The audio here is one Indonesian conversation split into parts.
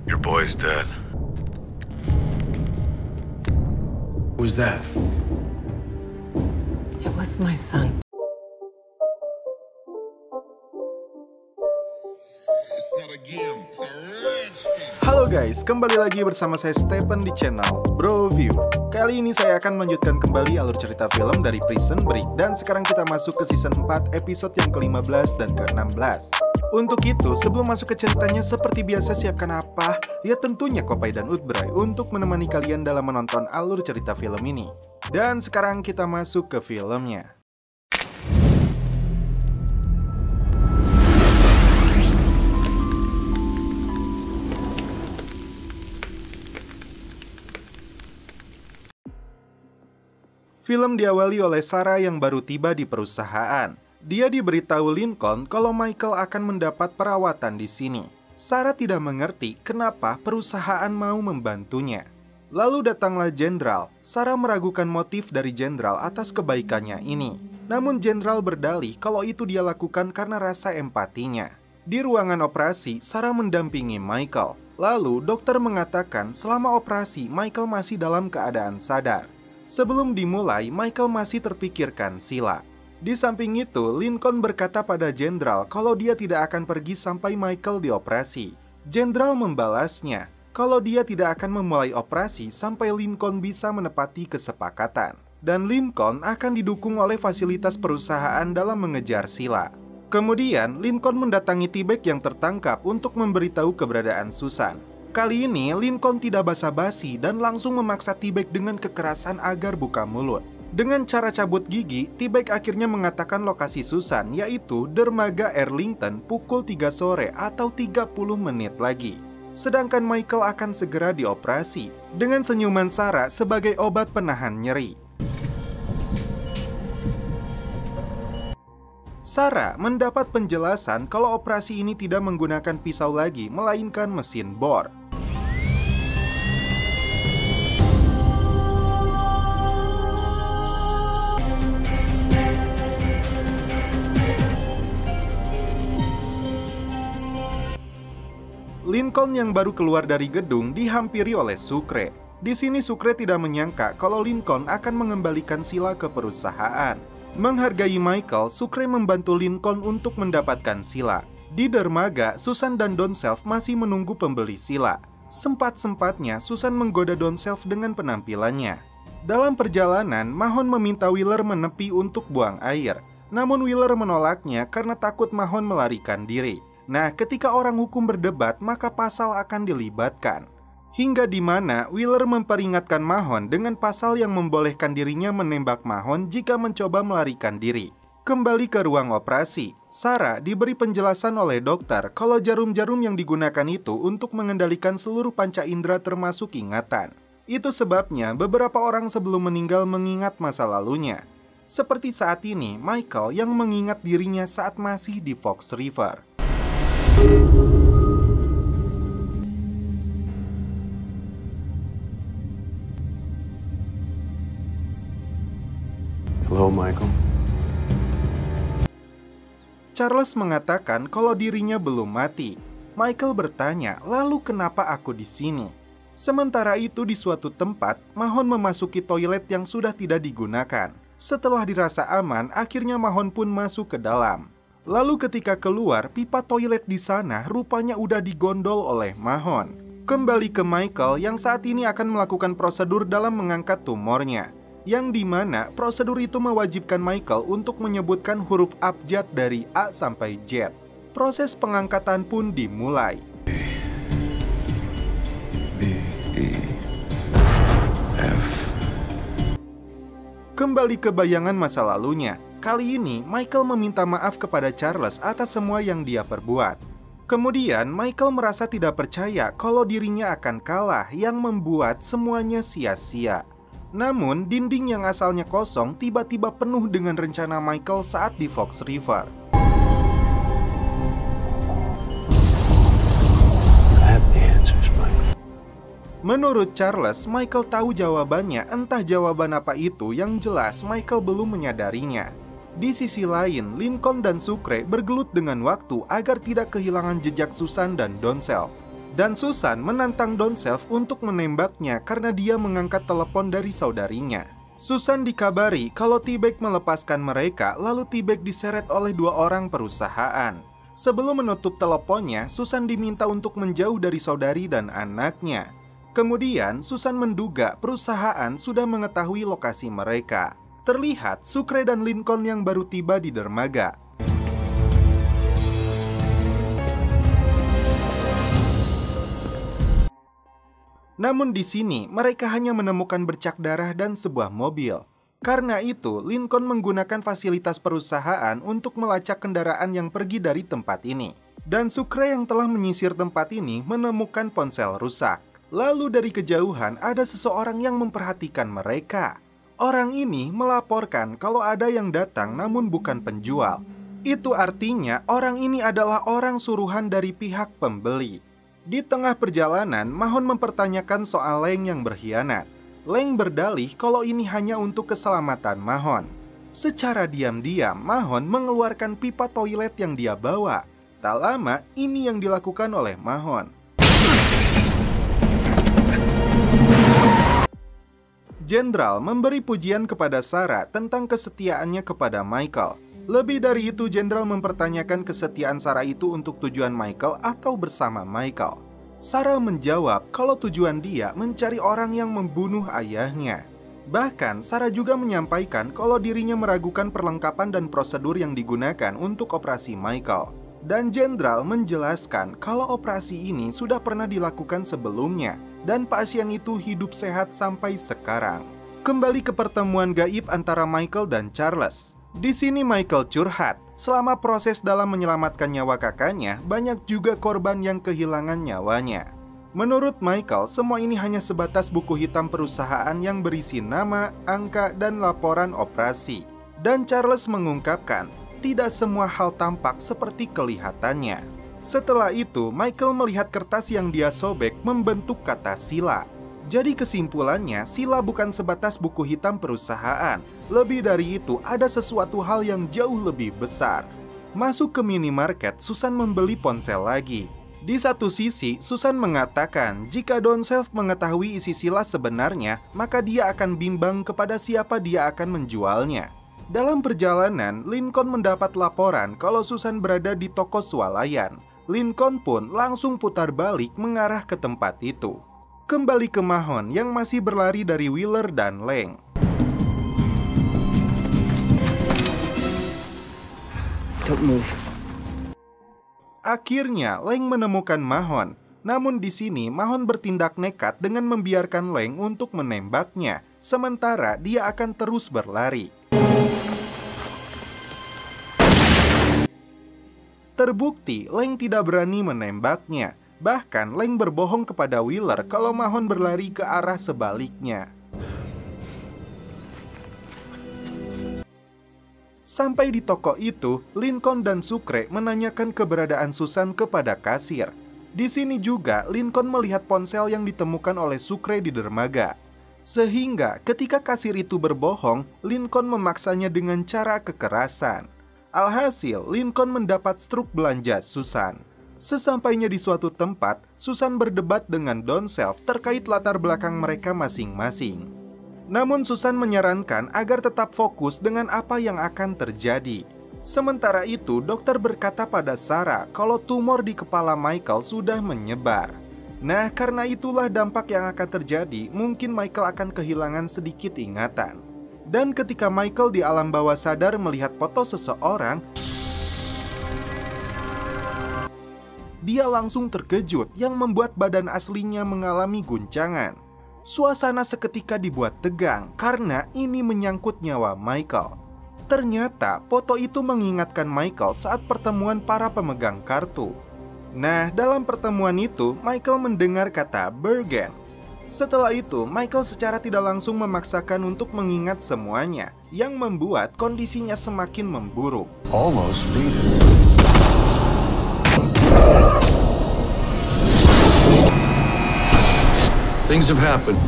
Your boy's dead. Who's that? It was my son. Halo guys, kembali lagi bersama saya Stephen di channel Bro View. Kali ini saya akan melanjutkan kembali alur cerita film dari Prison Break. Dan sekarang kita masuk ke season 4 episode yang ke-15 dan ke-16. Untuk itu, sebelum masuk ke ceritanya, seperti biasa siapkan apa? Ya tentunya Kopai dan Utbray untuk menemani kalian dalam menonton alur cerita film ini. Dan sekarang kita masuk ke filmnya. Film diawali oleh Sarah yang baru tiba di perusahaan. Dia diberitahu Lincoln kalau Michael akan mendapat perawatan di sini. Sarah tidak mengerti kenapa perusahaan mau membantunya. Lalu datanglah Jenderal. Sarah meragukan motif dari Jenderal atas kebaikannya ini. Namun Jenderal berdalih kalau itu dia lakukan karena rasa empatinya. Di ruangan operasi, Sarah mendampingi Michael. Lalu dokter mengatakan selama operasi Michael masih dalam keadaan sadar. Sebelum dimulai, Michael masih terpikirkan Sheila. Di samping itu, Lincoln berkata pada Jenderal kalau dia tidak akan pergi sampai Michael dioperasi. Jenderal membalasnya kalau dia tidak akan memulai operasi sampai Lincoln bisa menepati kesepakatan. Dan Lincoln akan didukung oleh fasilitas perusahaan dalam mengejar Sheila. Kemudian, Lincoln mendatangi T-Bag yang tertangkap untuk memberitahu keberadaan Susan. Kali ini, Lincoln tidak basa-basi dan langsung memaksa T-Bag dengan kekerasan agar buka mulut. Dengan cara cabut gigi, T-Bag akhirnya mengatakan lokasi Susan, yaitu dermaga Arlington pukul 3 sore atau 30 menit lagi. Sedangkan Michael akan segera dioperasi, dengan senyuman Sarah sebagai obat penahan nyeri. Sarah mendapat penjelasan kalau operasi ini tidak menggunakan pisau lagi, melainkan mesin bor. Lincoln yang baru keluar dari gedung dihampiri oleh Sucre. Di sini Sucre tidak menyangka kalau Lincoln akan mengembalikan Sheila ke perusahaan. Menghargai Michael, Sucre membantu Lincoln untuk mendapatkan Sheila. Di dermaga, Susan dan Don Self masih menunggu pembeli Sheila. Sempat-sempatnya Susan menggoda Don Self dengan penampilannya. Dalam perjalanan, Mahon meminta Wheeler menepi untuk buang air. Namun Wheeler menolaknya karena takut Mahon melarikan diri. Nah, ketika orang hukum berdebat, maka pasal akan dilibatkan. Hingga di mana Wheeler memperingatkan Mahon dengan pasal yang membolehkan dirinya menembak Mahon jika mencoba melarikan diri. Kembali ke ruang operasi, Sarah diberi penjelasan oleh dokter kalau jarum-jarum yang digunakan itu untuk mengendalikan seluruh panca indera termasuk ingatan. Itu sebabnya beberapa orang sebelum meninggal mengingat masa lalunya. Seperti saat ini, Michael yang mengingat dirinya saat masih di Fox River. Hello, Michael. Charles mengatakan kalau dirinya belum mati. Michael bertanya, lalu kenapa aku di sini? Sementara itu di suatu tempat, Mahon memasuki toilet yang sudah tidak digunakan. Setelah dirasa aman, akhirnya Mahon pun masuk ke dalam. Lalu ketika keluar, pipa toilet di sana rupanya udah digondol oleh Mahon. Kembali ke Michael yang saat ini akan melakukan prosedur dalam mengangkat tumornya. Yang dimana prosedur itu mewajibkan Michael untuk menyebutkan huruf abjad dari A sampai Z. Proses pengangkatan pun dimulai. B, E, F. Kembali ke bayangan masa lalunya. Kali ini, Michael meminta maaf kepada Charles atas semua yang dia perbuat. Kemudian, Michael merasa tidak percaya kalau dirinya akan kalah yang membuat semuanya sia-sia. Namun, dinding yang asalnya kosong tiba-tiba penuh dengan rencana Michael saat di Fox River. I have the answers, Michael. Menurut Charles, Michael tahu jawabannya, entah jawaban apa itu, yang jelas Michael belum menyadarinya. Di sisi lain, Lincoln dan Sucre bergelut dengan waktu agar tidak kehilangan jejak Susan dan Don Self. Dan Susan menantang Don Self untuk menembaknya karena dia mengangkat telepon dari saudarinya. Susan dikabari kalau T-Bag melepaskan mereka, lalu T-Bag diseret oleh 2 orang perusahaan. Sebelum menutup teleponnya, Susan diminta untuk menjauh dari saudari dan anaknya. Kemudian, Susan menduga perusahaan sudah mengetahui lokasi mereka. Terlihat Sucre dan Lincoln yang baru tiba di dermaga. Namun di sini, mereka hanya menemukan bercak darah dan sebuah mobil. Karena itu, Lincoln menggunakan fasilitas perusahaan untuk melacak kendaraan yang pergi dari tempat ini. Dan Sucre yang telah menyisir tempat ini menemukan ponsel rusak. Lalu dari kejauhan ada seseorang yang memperhatikan mereka. Orang ini melaporkan kalau ada yang datang namun bukan penjual. Itu artinya orang ini adalah orang suruhan dari pihak pembeli. Di tengah perjalanan, Mahon mempertanyakan soal Leng yang berkhianat. Leng berdalih kalau ini hanya untuk keselamatan Mahon. Secara diam-diam, Mahon mengeluarkan pipa toilet yang dia bawa. Tak lama, ini yang dilakukan oleh Mahon. Jenderal memberi pujian kepada Sarah tentang kesetiaannya kepada Michael. Lebih dari itu, Jenderal mempertanyakan kesetiaan Sarah itu untuk tujuan Michael atau bersama Michael. Sarah menjawab kalau tujuan dia mencari orang yang membunuh ayahnya. Bahkan, Sarah juga menyampaikan kalau dirinya meragukan perlengkapan dan prosedur yang digunakan untuk operasi Michael. Dan Jenderal menjelaskan kalau operasi ini sudah pernah dilakukan sebelumnya, dan pasien itu hidup sehat sampai sekarang. Kembali ke pertemuan gaib antara Michael dan Charles. Di sini Michael curhat, selama proses dalam menyelamatkan nyawa kakaknya, banyak juga korban yang kehilangan nyawanya. Menurut Michael, semua ini hanya sebatas buku hitam perusahaan yang berisi nama, angka, dan laporan operasi. Dan Charles mengungkapkan, tidak semua hal tampak seperti kelihatannya. Setelah itu, Michael melihat kertas yang dia sobek membentuk kata sila. Jadi kesimpulannya, sila bukan sebatas buku hitam perusahaan. Lebih dari itu, ada sesuatu hal yang jauh lebih besar. Masuk ke minimarket, Susan membeli ponsel lagi. Di satu sisi, Susan mengatakan jika Don Self mengetahui isi sila sebenarnya, maka dia akan bimbang kepada siapa dia akan menjualnya. Dalam perjalanan, Lincoln mendapat laporan kalau Susan berada di toko swalayan. Lincoln pun langsung putar balik mengarah ke tempat itu. Kembali ke Mahon yang masih berlari dari Wheeler dan Leng. Don't move. Akhirnya, Leng menemukan Mahon. Namun di sini, Mahon bertindak nekat dengan membiarkan Leng untuk menembaknya, sementara dia akan terus berlari. Terbukti, Leng tidak berani menembaknya. Bahkan, Leng berbohong kepada Wheeler kalau Mahon berlari ke arah sebaliknya. Sampai di toko itu, Lincoln dan Sucre menanyakan keberadaan Susan kepada kasir. Di sini juga, Lincoln melihat ponsel yang ditemukan oleh Sucre di dermaga. Sehingga ketika kasir itu berbohong, Lincoln memaksanya dengan cara kekerasan. Alhasil, Lincoln mendapat struk belanja Susan. Sesampainya di suatu tempat, Susan berdebat dengan Don Self terkait latar belakang mereka masing-masing. Namun Susan menyarankan agar tetap fokus dengan apa yang akan terjadi. Sementara itu, dokter berkata pada Sarah kalau tumor di kepala Michael sudah menyebar. Nah, karena itulah dampak yang akan terjadi, mungkin Michael akan kehilangan sedikit ingatan. Dan ketika Michael di alam bawah sadar melihat foto seseorang, dia langsung terkejut yang membuat badan aslinya mengalami guncangan. Suasana seketika dibuat tegang karena ini menyangkut nyawa Michael. Ternyata foto itu mengingatkan Michael saat pertemuan para pemegang kartu. Nah, dalam pertemuan itu, Michael mendengar kata Bergen. Setelah itu, Michael secara tidak langsung memaksakan untuk mengingat semuanya, yang membuat kondisinya semakin memburuk. Almost beat it. Things have happened.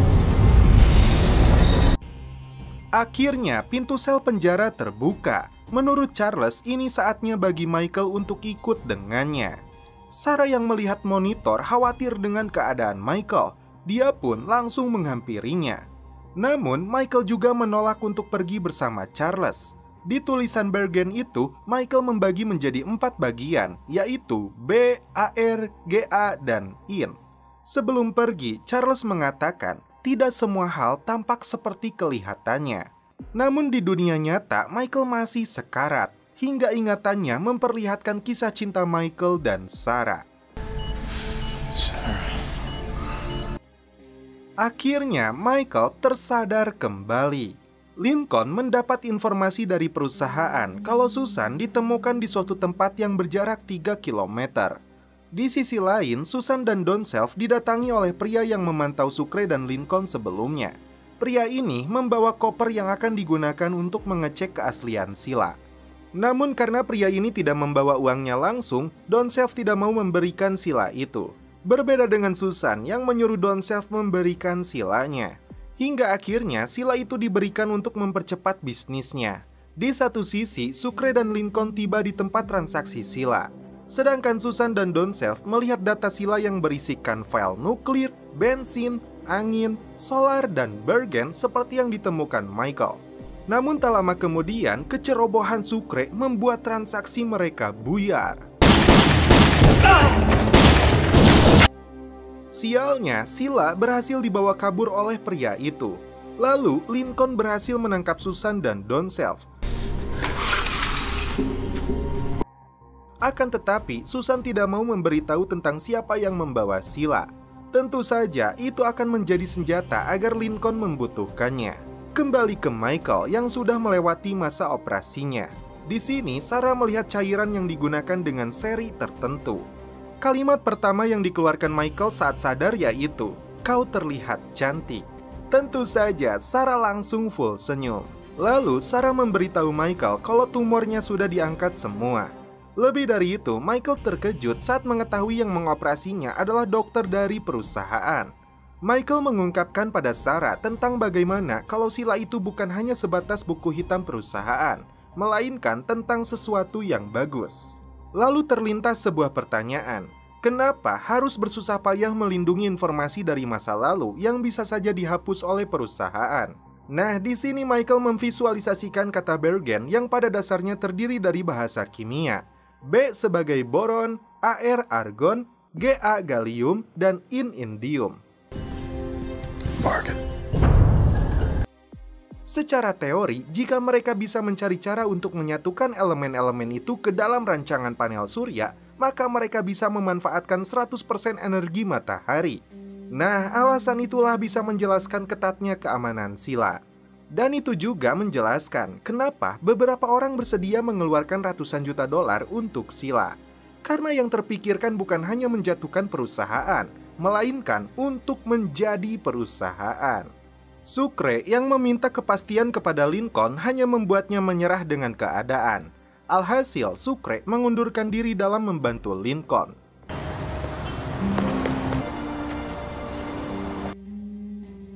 Akhirnya, pintu sel penjara terbuka. Menurut Charles, ini saatnya bagi Michael untuk ikut dengannya. Sarah yang melihat monitor khawatir dengan keadaan Michael. Dia pun langsung menghampirinya. Namun, Michael juga menolak untuk pergi bersama Charles. Di tulisan Bergen itu, Michael membagi menjadi 4 bagian, yaitu B, AR, GA, dan IN. Sebelum pergi, Charles mengatakan tidak semua hal tampak seperti kelihatannya. Namun di dunia nyata, Michael masih sekarat, hingga ingatannya memperlihatkan kisah cinta Michael dan Sarah. Akhirnya, Michael tersadar kembali. Lincoln mendapat informasi dari perusahaan kalau Susan ditemukan di suatu tempat yang berjarak 3 km. Di sisi lain, Susan dan Don Self didatangi oleh pria yang memantau Sucre dan Lincoln sebelumnya. Pria ini membawa koper yang akan digunakan untuk mengecek keaslian Sheila. Namun karena pria ini tidak membawa uangnya langsung, Don Self tidak mau memberikan Sheila itu. Berbeda dengan Susan yang menyuruh Don Self memberikan Sheila-nya. Hingga akhirnya Sheila itu diberikan untuk mempercepat bisnisnya. Di satu sisi, Sucre dan Lincoln tiba di tempat transaksi Sheila. Sedangkan Susan dan Don Self melihat data Sheila yang berisikan file nuklir, bensin, angin, solar, dan Bergen seperti yang ditemukan Michael. Namun tak lama kemudian, kecerobohan Sucre membuat transaksi mereka buyar. Sialnya, Sheila berhasil dibawa kabur oleh pria itu. Lalu, Lincoln berhasil menangkap Susan dan Don Self. Akan tetapi, Susan tidak mau memberitahu tentang siapa yang membawa Sheila. Tentu saja, itu akan menjadi senjata agar Lincoln membutuhkannya. Kembali ke Michael yang sudah melewati masa operasinya. Di sini, Sarah melihat cairan yang digunakan dengan seri tertentu. Kalimat pertama yang dikeluarkan Michael saat sadar yaitu, "Kau terlihat cantik." Tentu saja, Sarah langsung full senyum. Lalu, Sarah memberitahu Michael kalau tumornya sudah diangkat semua. Lebih dari itu, Michael terkejut saat mengetahui yang mengoperasinya adalah dokter dari perusahaan. Michael mengungkapkan pada Sarah tentang bagaimana kalau Sheila itu bukan hanya sebatas buku hitam perusahaan, melainkan tentang sesuatu yang bagus. Lalu terlintas sebuah pertanyaan, kenapa harus bersusah payah melindungi informasi dari masa lalu yang bisa saja dihapus oleh perusahaan? Nah, di sini Michael memvisualisasikan kata Bergen yang pada dasarnya terdiri dari bahasa kimia. B sebagai boron, AR argon, GA gallium, dan IN indium. Bargain. Secara teori, jika mereka bisa mencari cara untuk menyatukan elemen-elemen itu ke dalam rancangan panel surya, maka mereka bisa memanfaatkan 100% energi matahari. Nah, alasan itulah bisa menjelaskan ketatnya keamanan Sheila. Dan itu juga menjelaskan kenapa beberapa orang bersedia mengeluarkan ratusan juta dolar untuk Sheila. Karena yang terpikirkan bukan hanya menjatuhkan perusahaan, melainkan untuk menjadi perusahaan. Sucre yang meminta kepastian kepada Lincoln hanya membuatnya menyerah dengan keadaan. Alhasil, Sucre mengundurkan diri dalam membantu Lincoln.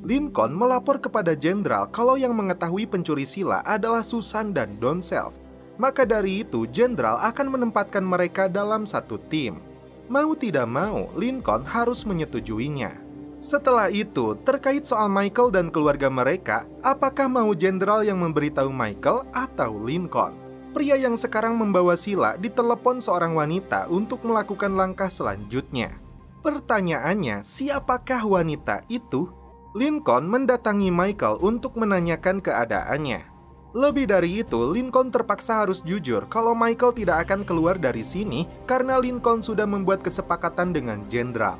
Lincoln melapor kepada jenderal kalau yang mengetahui pencuri Sheila adalah Susan dan Don Self. Maka dari itu, jenderal akan menempatkan mereka dalam satu tim. Mau tidak mau, Lincoln harus menyetujuinya. Setelah itu, terkait soal Michael dan keluarga mereka, apakah mau jenderal yang memberitahu Michael atau Lincoln? Pria yang sekarang membawa Sheila ditelepon seorang wanita untuk melakukan langkah selanjutnya. Pertanyaannya, siapakah wanita itu? Lincoln mendatangi Michael untuk menanyakan keadaannya. Lebih dari itu, Lincoln terpaksa harus jujur kalau Michael tidak akan keluar dari sini karena Lincoln sudah membuat kesepakatan dengan jenderal.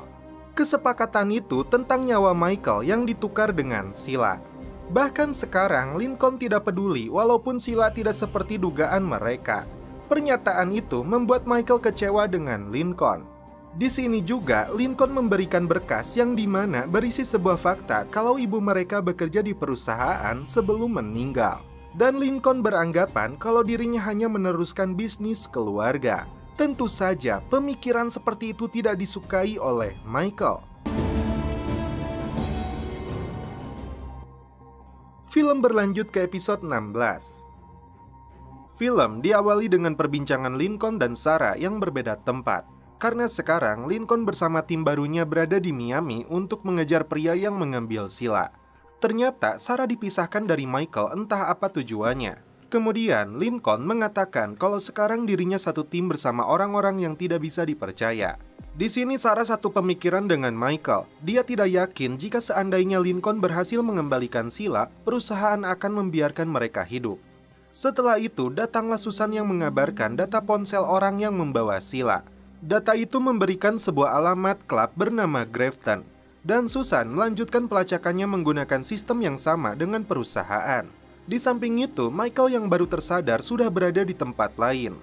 Kesepakatan itu tentang nyawa Michael yang ditukar dengan Sheila. Bahkan sekarang, Lincoln tidak peduli walaupun Sheila tidak seperti dugaan mereka. Pernyataan itu membuat Michael kecewa dengan Lincoln. Di sini juga, Lincoln memberikan berkas yang dimana berisi sebuah fakta kalau ibu mereka bekerja di perusahaan sebelum meninggal. Dan Lincoln beranggapan kalau dirinya hanya meneruskan bisnis keluarga. Tentu saja, pemikiran seperti itu tidak disukai oleh Michael. Film berlanjut ke episode 16. Film diawali dengan perbincangan Lincoln dan Sarah yang berbeda tempat. Karena sekarang Lincoln bersama tim barunya berada di Miami untuk mengejar pria yang mengambil sila. Ternyata Sarah dipisahkan dari Michael, entah apa tujuannya. Kemudian Lincoln mengatakan kalau sekarang dirinya satu tim bersama orang-orang yang tidak bisa dipercaya. Di sini Sarah satu pemikiran dengan Michael. Dia tidak yakin jika seandainya Lincoln berhasil mengembalikan sila, perusahaan akan membiarkan mereka hidup. Setelah itu datanglah Susan yang mengabarkan data ponsel orang yang membawa sila. Data itu memberikan sebuah alamat klub bernama Grafton. Dan Susan melanjutkan pelacakannya menggunakan sistem yang sama dengan perusahaan. Di samping itu, Michael yang baru tersadar sudah berada di tempat lain.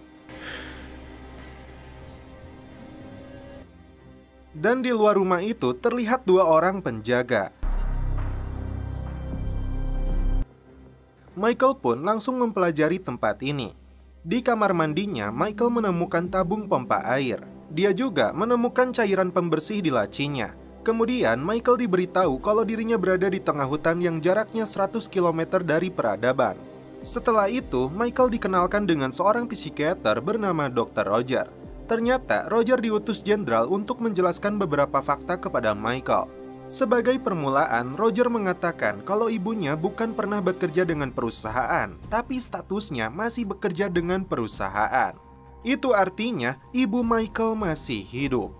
Dan di luar rumah itu terlihat dua orang penjaga. Michael pun langsung mempelajari tempat ini. Di kamar mandinya, Michael menemukan tabung pompa air. Dia juga menemukan cairan pembersih di lacinya. Kemudian Michael diberitahu kalau dirinya berada di tengah hutan yang jaraknya 100 km dari peradaban. Setelah itu, Michael dikenalkan dengan seorang psikiater bernama Dr. Roger. Ternyata Roger diutus jenderal untuk menjelaskan beberapa fakta kepada Michael. Sebagai permulaan, Roger mengatakan kalau ibunya bukan pernah bekerja dengan perusahaan, tapi statusnya masih bekerja dengan perusahaan. Itu artinya ibu Michael masih hidup.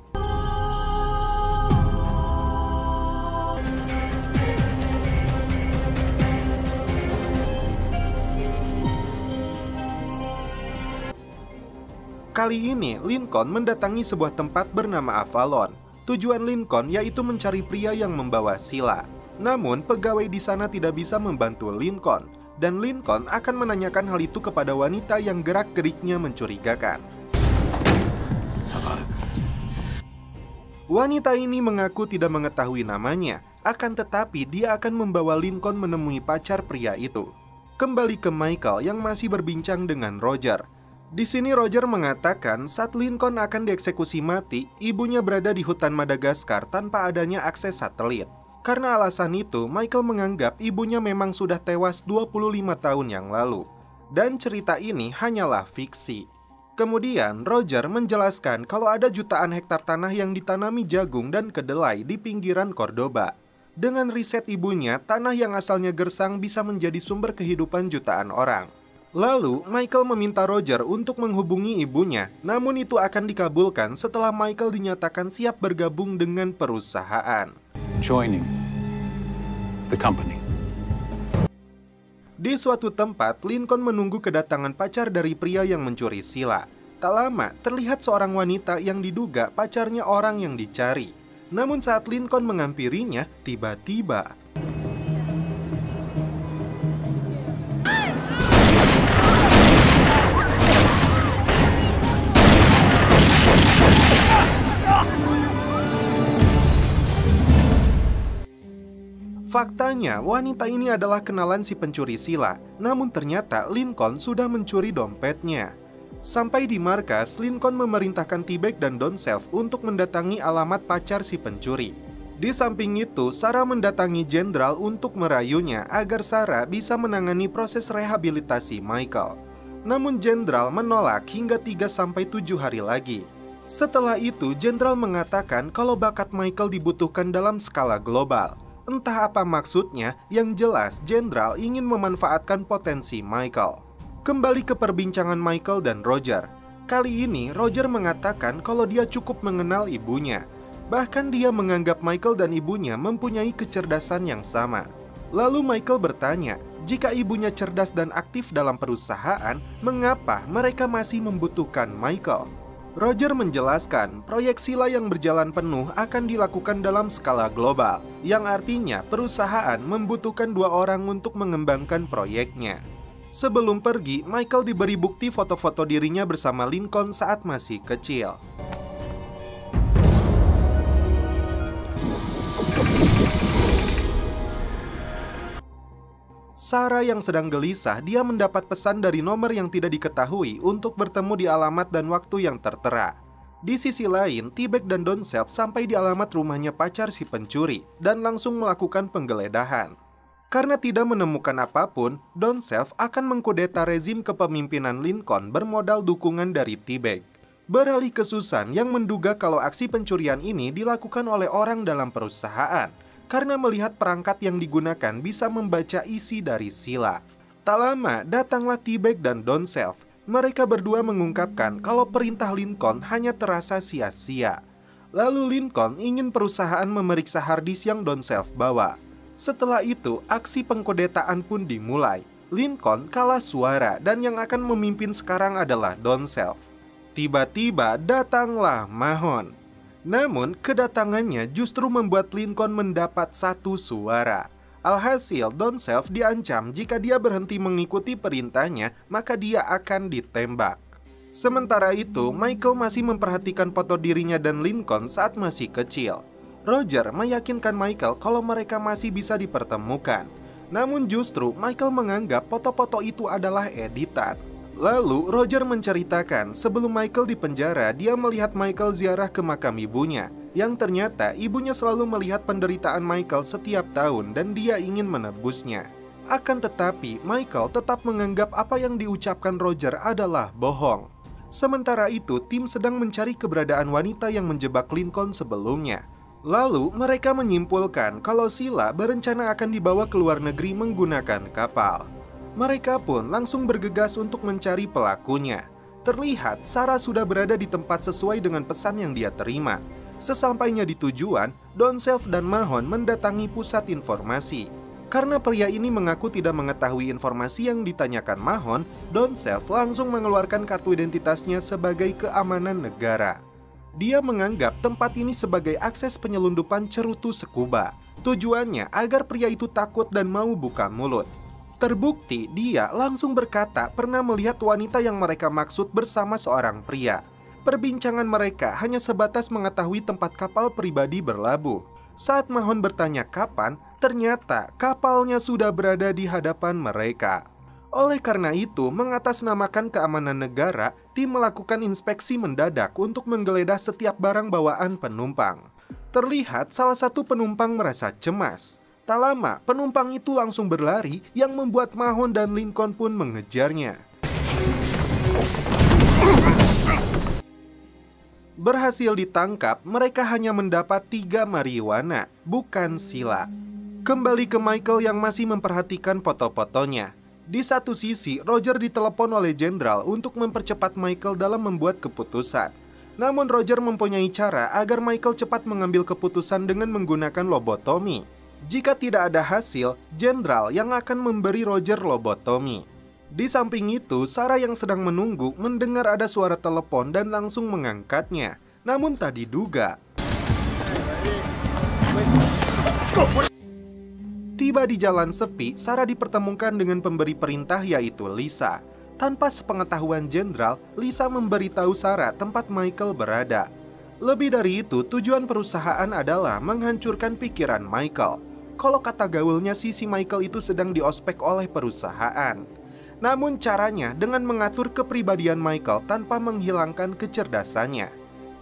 Kali ini, Lincoln mendatangi sebuah tempat bernama Avalon. Tujuan Lincoln yaitu mencari pria yang membawa sila. Namun, pegawai di sana tidak bisa membantu Lincoln. Dan Lincoln akan menanyakan hal itu kepada wanita yang gerak-geriknya mencurigakan. Wanita ini mengaku tidak mengetahui namanya. Akan tetapi, dia akan membawa Lincoln menemui pacar pria itu. Kembali ke Michael yang masih berbincang dengan Roger. Di sini Roger mengatakan saat Lincoln akan dieksekusi mati, ibunya berada di hutan Madagaskar tanpa adanya akses satelit. Karena alasan itu, Michael menganggap ibunya memang sudah tewas 25 tahun yang lalu. Dan cerita ini hanyalah fiksi. Kemudian Roger menjelaskan kalau ada jutaan hektar tanah yang ditanami jagung dan kedelai di pinggiran Cordoba. Dengan riset ibunya, tanah yang asalnya gersang bisa menjadi sumber kehidupan jutaan orang. Lalu, Michael meminta Roger untuk menghubungi ibunya, namun itu akan dikabulkan setelah Michael dinyatakan siap bergabung dengan perusahaan. Joining the company. Di suatu tempat, Lincoln menunggu kedatangan pacar dari pria yang mencuri sila. Tak lama, terlihat seorang wanita yang diduga pacarnya orang yang dicari. Namun saat Lincoln menghampirinya, tiba-tiba faktanya, wanita ini adalah kenalan si pencuri sila. Namun ternyata Lincoln sudah mencuri dompetnya. Sampai di markas, Lincoln memerintahkan T-Bag dan Don Self untuk mendatangi alamat pacar si pencuri. Di samping itu, Sarah mendatangi jenderal untuk merayunya agar Sarah bisa menangani proses rehabilitasi Michael. Namun jenderal menolak hingga 3-7 hari lagi. Setelah itu, jenderal mengatakan kalau bakat Michael dibutuhkan dalam skala global. Entah apa maksudnya, yang jelas jenderal ingin memanfaatkan potensi Michael. Kembali ke perbincangan Michael dan Roger. Kali ini Roger mengatakan kalau dia cukup mengenal ibunya. Bahkan dia menganggap Michael dan ibunya mempunyai kecerdasan yang sama. Lalu Michael bertanya, jika ibunya cerdas dan aktif dalam perusahaan, mengapa mereka masih membutuhkan Michael? Roger menjelaskan, proyek sila yang berjalan penuh akan dilakukan dalam skala global, yang artinya perusahaan membutuhkan 2 orang untuk mengembangkan proyeknya. Sebelum pergi, Michael diberi bukti foto-foto dirinya bersama Lincoln saat masih kecil. Sarah yang sedang gelisah, dia mendapat pesan dari nomor yang tidak diketahui untuk bertemu di alamat dan waktu yang tertera. Di sisi lain, T-Bag dan Don Self sampai di alamat rumahnya pacar si pencuri dan langsung melakukan penggeledahan. Karena tidak menemukan apapun, Don Self akan mengkudeta rezim kepemimpinan Lincoln bermodal dukungan dari T-Bag. Beralih ke Susan yang menduga kalau aksi pencurian ini dilakukan oleh orang dalam perusahaan karena melihat perangkat yang digunakan bisa membaca isi dari sila. Tak lama, datanglah T-Bag dan Don Self. Mereka berdua mengungkapkan kalau perintah Lincoln hanya terasa sia-sia. Lalu Lincoln ingin perusahaan memeriksa harddisk yang Don Self bawa. Setelah itu, aksi pengkodetaan pun dimulai. Lincoln kalah suara dan yang akan memimpin sekarang adalah Don Self. Tiba-tiba datanglah Mahon. Namun, kedatangannya justru membuat Lincoln mendapat 1 suara. Alhasil, Don Self diancam jika dia berhenti mengikuti perintahnya, maka dia akan ditembak. Sementara itu, Michael masih memperhatikan foto dirinya dan Lincoln saat masih kecil. Roger meyakinkan Michael kalau mereka masih bisa dipertemukan. Namun justru Michael menganggap foto-foto itu adalah editan. Lalu Roger menceritakan sebelum Michael dipenjara, dia melihat Michael ziarah ke makam ibunya, yang ternyata ibunya selalu melihat penderitaan Michael setiap tahun dan dia ingin menebusnya. Akan tetapi, Michael tetap menganggap apa yang diucapkan Roger adalah bohong. Sementara itu, tim sedang mencari keberadaan wanita yang menjebak Lincoln sebelumnya. Lalu, mereka menyimpulkan kalau Sheila berencana akan dibawa ke luar negeri menggunakan kapal. Mereka pun langsung bergegas untuk mencari pelakunya. Terlihat Sarah sudah berada di tempat sesuai dengan pesan yang dia terima. Sesampainya di tujuan, Don Self dan Mahon mendatangi pusat informasi. Karena pria ini mengaku tidak mengetahui informasi yang ditanyakan Mahon, Don Self langsung mengeluarkan kartu identitasnya sebagai keamanan negara. Dia menganggap tempat ini sebagai akses penyelundupan cerutu sekuba. Tujuannya agar pria itu takut dan mau buka mulut. Terbukti dia langsung berkata pernah melihat wanita yang mereka maksud bersama seorang pria. Perbincangan mereka hanya sebatas mengetahui tempat kapal pribadi berlabuh. Saat Mahon bertanya kapan, ternyata kapalnya sudah berada di hadapan mereka. Oleh karena itu, mengatasnamakan keamanan negara, tim melakukan inspeksi mendadak untuk menggeledah setiap barang bawaan penumpang. Terlihat salah satu penumpang merasa cemas. Tak lama, penumpang itu langsung berlari yang membuat Mahon dan Lincoln pun mengejarnya. Berhasil ditangkap, mereka hanya mendapat 3 marijuana, bukan sila. Kembali ke Michael yang masih memperhatikan foto-fotonya. Di satu sisi, Roger ditelepon oleh Jenderal untuk mempercepat Michael dalam membuat keputusan. Namun Roger mempunyai cara agar Michael cepat mengambil keputusan dengan menggunakan lobotomi. Jika tidak ada hasil, Jenderal yang akan memberi Roger lobotomi. Di samping itu, Sarah yang sedang menunggu mendengar ada suara telepon dan langsung mengangkatnya. Namun tak diduga, tiba di jalan sepi, Sarah dipertemukan dengan pemberi perintah yaitu Lisa. Tanpa sepengetahuan Jenderal, Lisa memberitahu Sarah tempat Michael berada. Lebih dari itu, tujuan perusahaan adalah menghancurkan pikiran Michael. Kalau kata gaulnya si Michael itu sedang diospek oleh perusahaan. Namun caranya dengan mengatur kepribadian Michael tanpa menghilangkan kecerdasannya.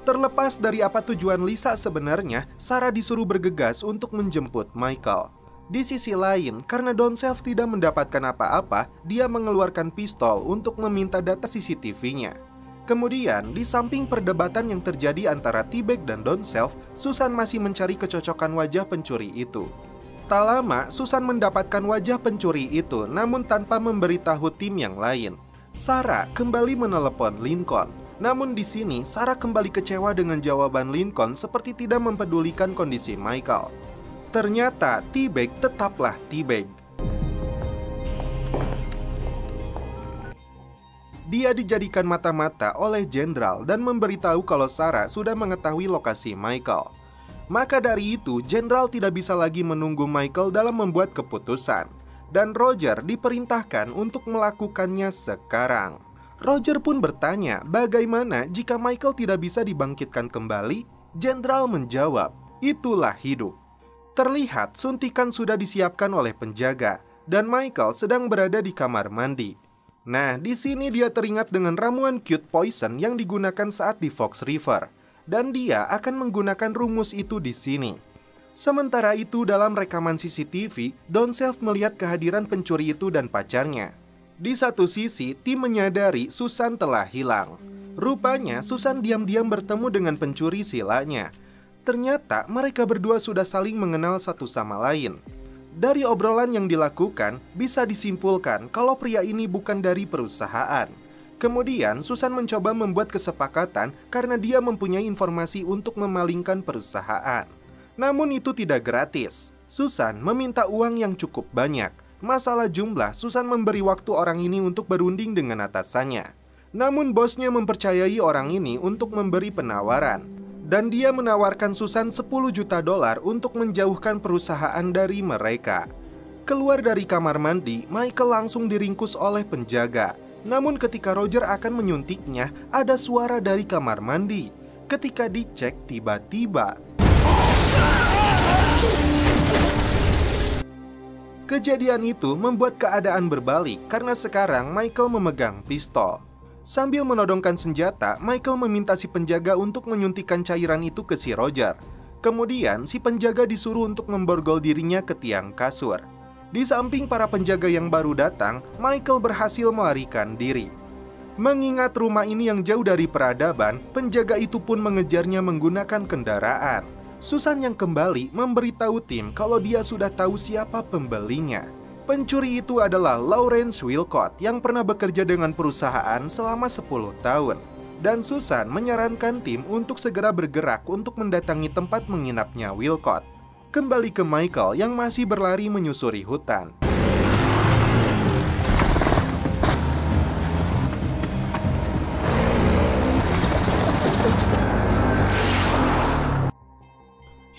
Terlepas dari apa tujuan Lisa sebenarnya, Sarah disuruh bergegas untuk menjemput Michael. Di sisi lain, karena Don Self tidak mendapatkan apa-apa, dia mengeluarkan pistol untuk meminta data CCTV-nya. Kemudian, di samping perdebatan yang terjadi antara T-Bag dan Don Self, Susan masih mencari kecocokan wajah pencuri itu. Tak lama, Susan mendapatkan wajah pencuri itu, namun tanpa memberitahu tim yang lain. Sarah kembali menelepon Lincoln. Namun di sini, Sarah kembali kecewa dengan jawaban Lincoln seperti tidak mempedulikan kondisi Michael. Ternyata T-Bag tetaplah T-Bag. Dia dijadikan mata-mata oleh Jenderal dan memberitahu kalau Sarah sudah mengetahui lokasi Michael. Maka dari itu, Jenderal tidak bisa lagi menunggu Michael dalam membuat keputusan. Dan Roger diperintahkan untuk melakukannya sekarang. Roger pun bertanya bagaimana jika Michael tidak bisa dibangkitkan kembali. Jenderal menjawab, itulah hidup. Terlihat suntikan sudah disiapkan oleh penjaga dan Michael sedang berada di kamar mandi. Nah, di sini dia teringat dengan ramuan cute poison yang digunakan saat di Fox River dan dia akan menggunakan rumus itu di sini. Sementara itu dalam rekaman CCTV, Don Self melihat kehadiran pencuri itu dan pacarnya. Di satu sisi, tim menyadari Susan telah hilang. Rupanya Susan diam-diam bertemu dengan pencuri silanya. Ternyata mereka berdua sudah saling mengenal satu sama lain. Dari obrolan yang dilakukan, bisa disimpulkan kalau pria ini bukan dari perusahaan. Kemudian Susan mencoba membuat kesepakatan karena dia mempunyai informasi untuk memalingkan perusahaan. Namun itu tidak gratis. Susan meminta uang yang cukup banyak. Masalah jumlah, Susan memberi waktu orang ini untuk berunding dengan atasannya. Namun bosnya mempercayai orang ini untuk memberi penawaran. Dan dia menawarkan Susan 10 juta dolar untuk menjauhkan perusahaan dari mereka. Keluar dari kamar mandi, Michael langsung diringkus oleh penjaga. Namun ketika Roger akan menyuntiknya, ada suara dari kamar mandi. Ketika dicek, tiba-tiba kejadian itu membuat keadaan berbalik karena sekarang Michael memegang pistol. Sambil menodongkan senjata, Michael meminta si penjaga untuk menyuntikkan cairan itu ke si Roger. Kemudian si penjaga disuruh untuk memborgol dirinya ke tiang kasur. Di samping para penjaga yang baru datang, Michael berhasil melarikan diri. Mengingat rumah ini yang jauh dari peradaban, penjaga itu pun mengejarnya menggunakan kendaraan. Susan yang kembali memberitahu tim kalau dia sudah tahu siapa pembelinya. Pencuri itu adalah Lawrence Wilcott yang pernah bekerja dengan perusahaan selama 10 tahun. Dan Susan menyarankan tim untuk segera bergerak untuk mendatangi tempat menginapnya Wilcott. Kembali ke Michael yang masih berlari menyusuri hutan.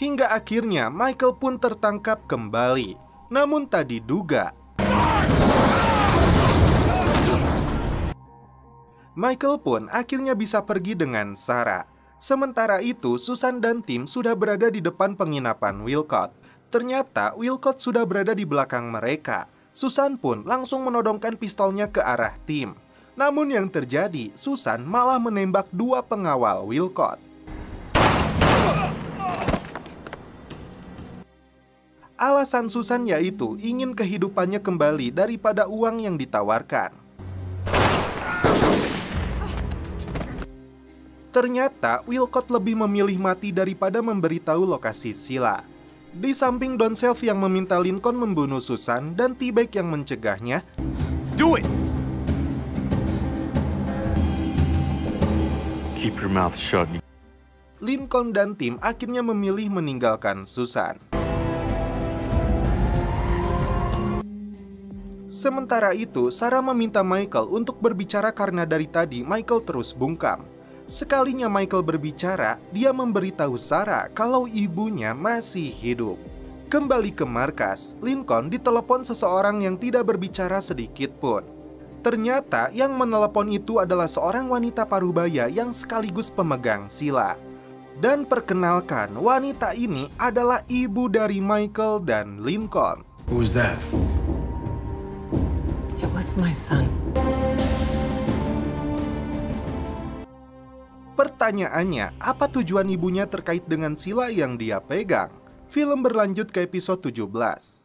Hingga akhirnya Michael pun tertangkap kembali. Namun tak diduga, Michael pun akhirnya bisa pergi dengan Sarah. Sementara itu, Susan dan tim sudah berada di depan penginapan Wilcott. Ternyata Wilcott sudah berada di belakang mereka. Susan pun langsung menodongkan pistolnya ke arah tim. Namun yang terjadi, Susan malah menembak 2 pengawal Wilcott. Alasan Susan yaitu ingin kehidupannya kembali daripada uang yang ditawarkan. Ternyata Wilcott lebih memilih mati daripada memberitahu lokasi Sheila. Di samping Don Self yang meminta Lincoln membunuh Susan dan T-Bag yang mencegahnya, Do it! Keep your mouth shut. Lincoln dan tim akhirnya memilih meninggalkan Susan. Sementara itu, Sarah meminta Michael untuk berbicara karena dari tadi Michael terus bungkam. Sekalinya Michael berbicara, dia memberitahu Sarah kalau ibunya masih hidup. Kembali ke markas, Lincoln ditelepon seseorang yang tidak berbicara sedikit pun. Ternyata yang menelepon itu adalah seorang wanita parubaya yang sekaligus pemegang Sheila. Dan perkenalkan, wanita ini adalah ibu dari Michael dan Lincoln. Who was that? It was my son. Pertanyaannya, apa tujuan ibunya terkait dengan Sheila yang dia pegang? Film berlanjut ke episode 17.